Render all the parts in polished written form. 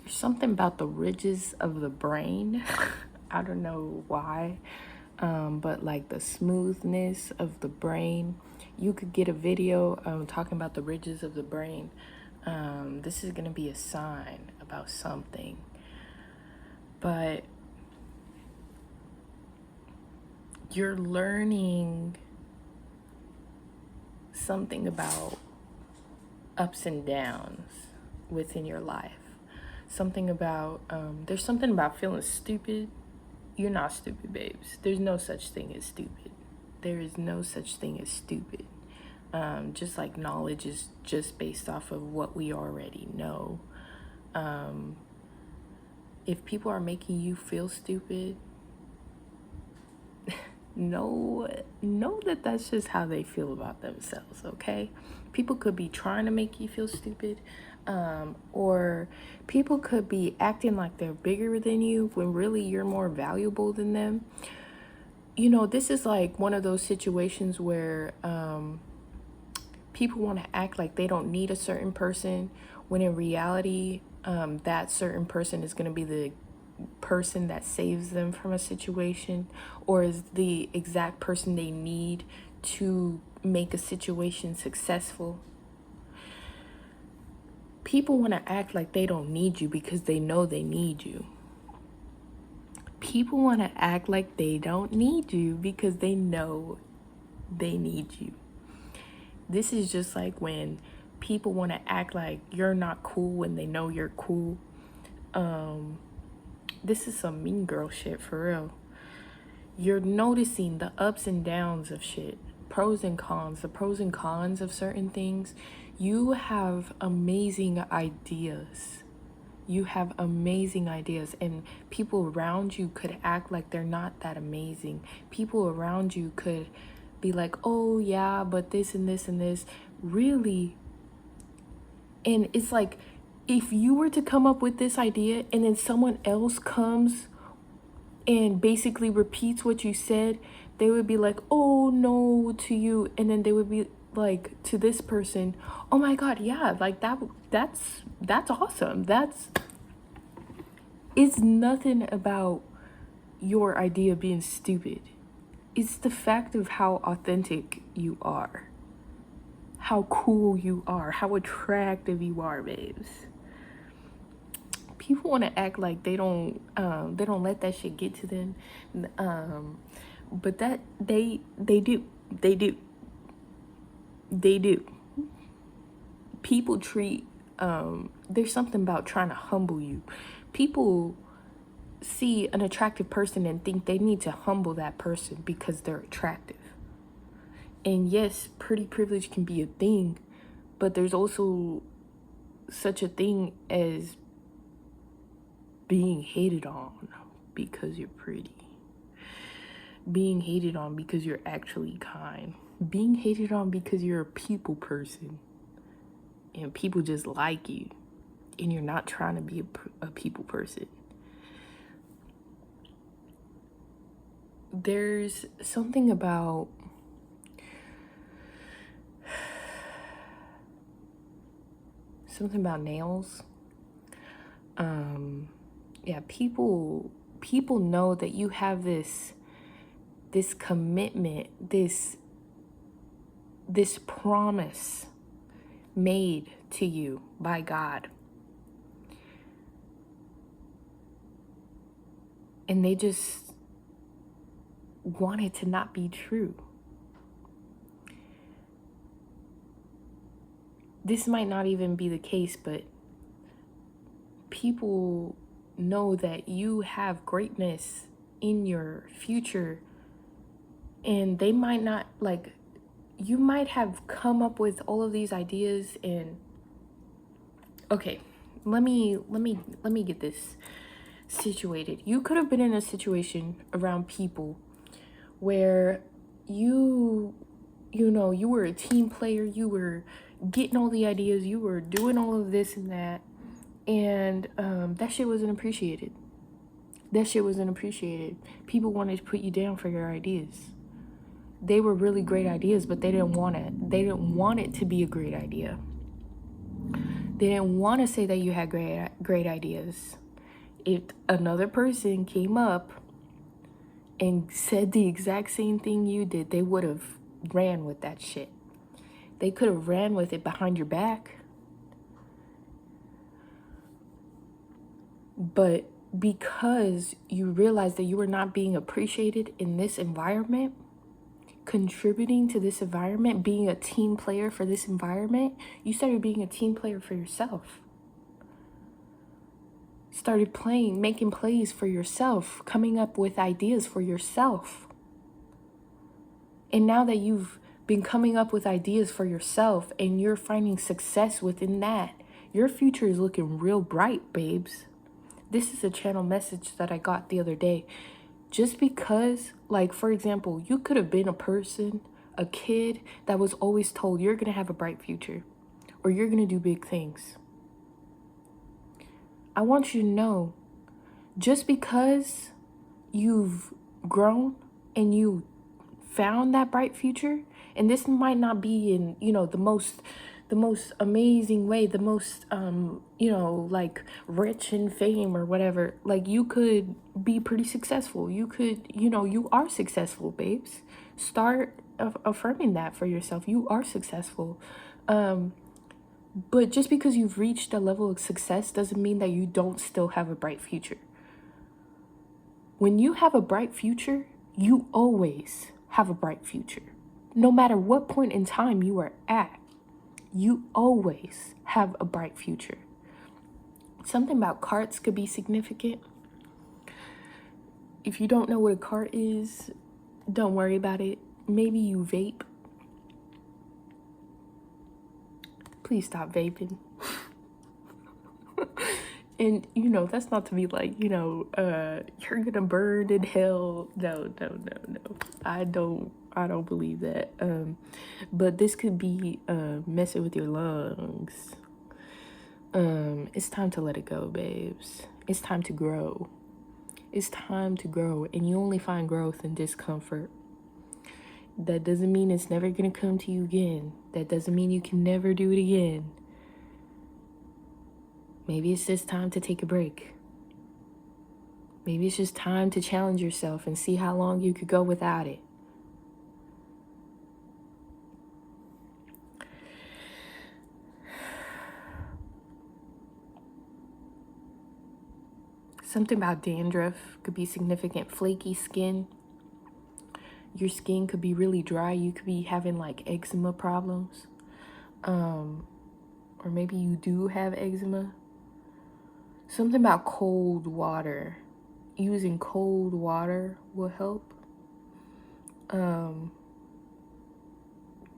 There's something about the ridges of the brain. I don't know why, but like the smoothness of the brain. You could get a video talking about the ridges of the brain. This is going to be a sign about something. But you're learning something about ups and downs within your life. Something about, there's something about feeling stupid. You're not stupid, babes. There's no such thing as stupid. There is no such thing as stupid. Just like knowledge is just based off of what we already know. If people are making you feel stupid, know that that's just how they feel about themselves, okay? People could be trying to make you feel stupid, or people could be acting like they're bigger than you when really you're more valuable than them. You know, this is like one of those situations where people want to act like they don't need a certain person, when in reality, that certain person is going to be the person that saves them from a situation, or is the exact person they need to make a situation successful. People want to act like they don't need you because they know they need you. People want to act like they don't need you because they know they need you. This is just like when people want to act like you're not cool when they know you're cool. This is some mean girl shit for real. You're noticing the ups and downs of shit, pros and cons, the pros and cons of certain things. You have amazing ideas. You have amazing ideas, and people around you could act like they're not that amazing. People around you could be like, oh yeah, but this and this and this. Really? And it's like, if you were to come up with this idea and then someone else comes and basically repeats what you said, they would be like, oh no, to you. And then they would be like to this person, oh my god, yeah, like that's awesome. It's nothing about your idea being stupid. It's the fact of how authentic you are, how cool you are, how attractive you are, babes. People want to act like they don't let that shit get to them, but that they do. People treat there's something about trying to humble you. People see an attractive person and think they need to humble that person because they're attractive. And yes, pretty privilege can be a thing, but there's also such a thing as being hated on because you're pretty, being hated on because you're actually kind, being hated on because you're a people person and people just like you and you're not trying to be a people person. There's something about nails. Yeah, people know that you have this commitment, this promise made to you by God. And they just want it to not be true. This might not even be the case, but people know that you have greatness in your future, and they might not, like, you might have come up with all of these ideas. And okay, let me get this situated. You could have been in a situation around people where you were a team player, you were getting all the ideas, you were doing all of this and that, and that shit wasn't appreciated. People wanted to put you down for your ideas. They were really great ideas, but they didn't want it to be a great idea. They didn't want to say that you had great ideas. If another person came up and said the exact same thing you did, they would have ran with that shit. They could have ran with it behind your back. But because you realized that you were not being appreciated in this environment, contributing to this environment, being a team player for this environment, you started being a team player for yourself. Started playing, making plays for yourself, coming up with ideas for yourself. And now that you've been coming up with ideas for yourself and you're finding success within that, your future is looking real bright, babes. This is a channel message that I got the other day. Just because, like, for example, you could have been a person, a kid that was always told you're going to have a bright future or you're going to do big things. I want you to know, just because you've grown and you found that bright future, and this might not be in, the most amazing way, the most, like rich in fame or whatever. Like, you could be pretty successful. You could, you are successful, babes. Start affirming that for yourself. You are successful. But just because you've reached a level of success doesn't mean that you don't still have a bright future. When you have a bright future, you always have a bright future. No matter what point in time you are at, you always have a bright future. Something about carts could be significant. If you don't know what a cart is, don't worry about it. Maybe you vape. Please stop vaping. And, that's not to be like, you're gonna burn in hell. No. I don't believe that. But this could be messing with your lungs. It's time to let it go, babes. It's time to grow. It's time to grow, and you only find growth in discomfort. That doesn't mean it's never gonna come to you again. That doesn't mean you can never do it again. Maybe it's just time to take a break. Maybe it's just time to challenge yourself and see how long you could go without it. Something about dandruff could be significant. Flaky skin. Your skin could be really dry. You could be having like eczema problems. Or maybe you do have eczema. Something about cold water. Using cold water will help.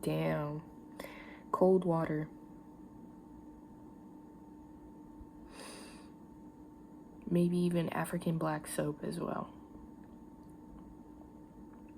Damn. Cold water. Maybe even African black soap as well.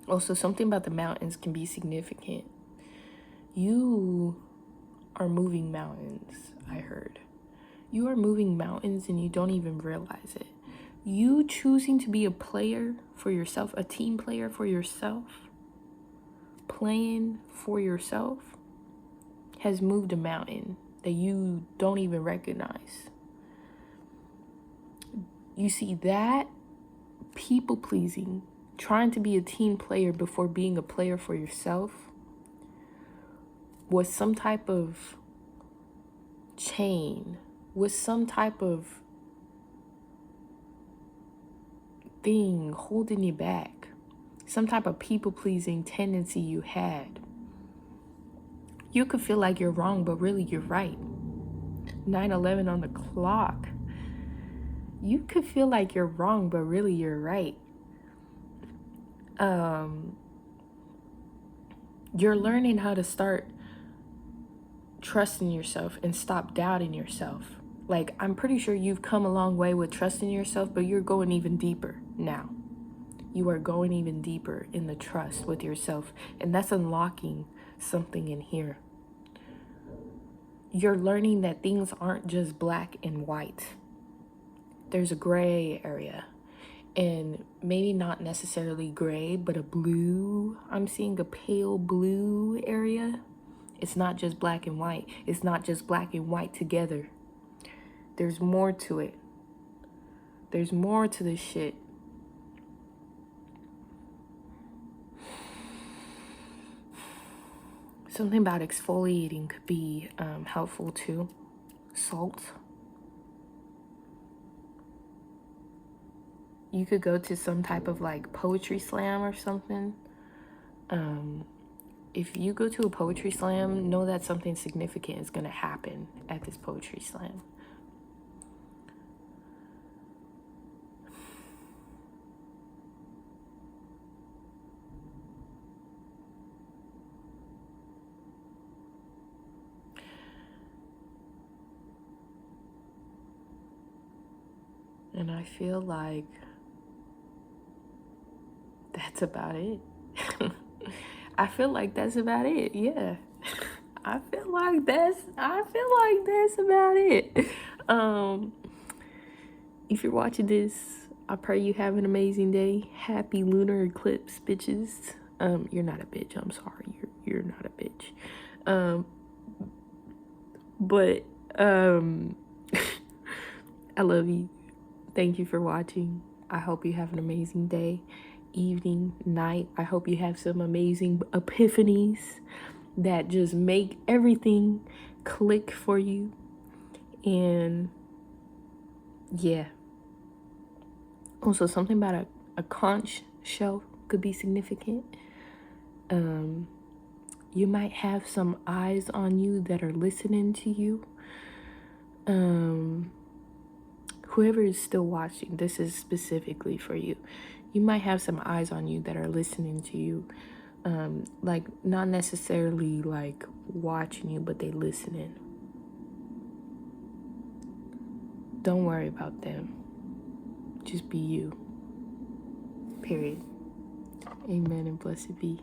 Also, something about the mountains can be significant. You are moving mountains, I heard. You are moving mountains and you don't even realize it. You choosing to be a player for yourself, a team player for yourself, playing for yourself, has moved a mountain that you don't even recognize. You see, that people pleasing, trying to be a team player before being a player for yourself, was some type of chain, was some type of thing holding you back, some type of people pleasing tendency you had. You could feel like you're wrong, but really you're right. 9/11 on the clock. You could feel like you're wrong, but really you're right. You're learning how to start trusting yourself and stop doubting yourself. Like, I'm pretty sure you've come a long way with trusting yourself, but you're going even deeper now. You are going even deeper in the trust with yourself, and that's unlocking something in here. You're learning that things aren't just black and white. There's a gray area, and maybe not necessarily gray, but a blue. I'm seeing a pale blue area. It's not just black and white. It's not just black and white together. There's more to it. There's more to this shit. Something about exfoliating could be helpful too. Salt. You could go to some type of like poetry slam or something. If you go to a poetry slam, know that something significant is going to happen at this poetry slam. And I feel like that's about it. I feel like that's about it. Yeah. I feel like that's about it. If you're watching this, I pray you have an amazing day. Happy lunar eclipse, bitches. You're not a bitch. I'm sorry. You're not a bitch. But I love you. Thank you for watching. I hope you have an amazing day, evening, night. I hope you have some amazing epiphanies that just make everything click for you. And yeah. Also, something about a conch shell could be significant. You might have some eyes on you that are listening to you. Whoever is still watching, this is specifically for you. You might have some eyes on you that are listening to you. Like, not necessarily like watching you, but they listening. Don't worry about them. Just be you. Period. Amen and blessed be.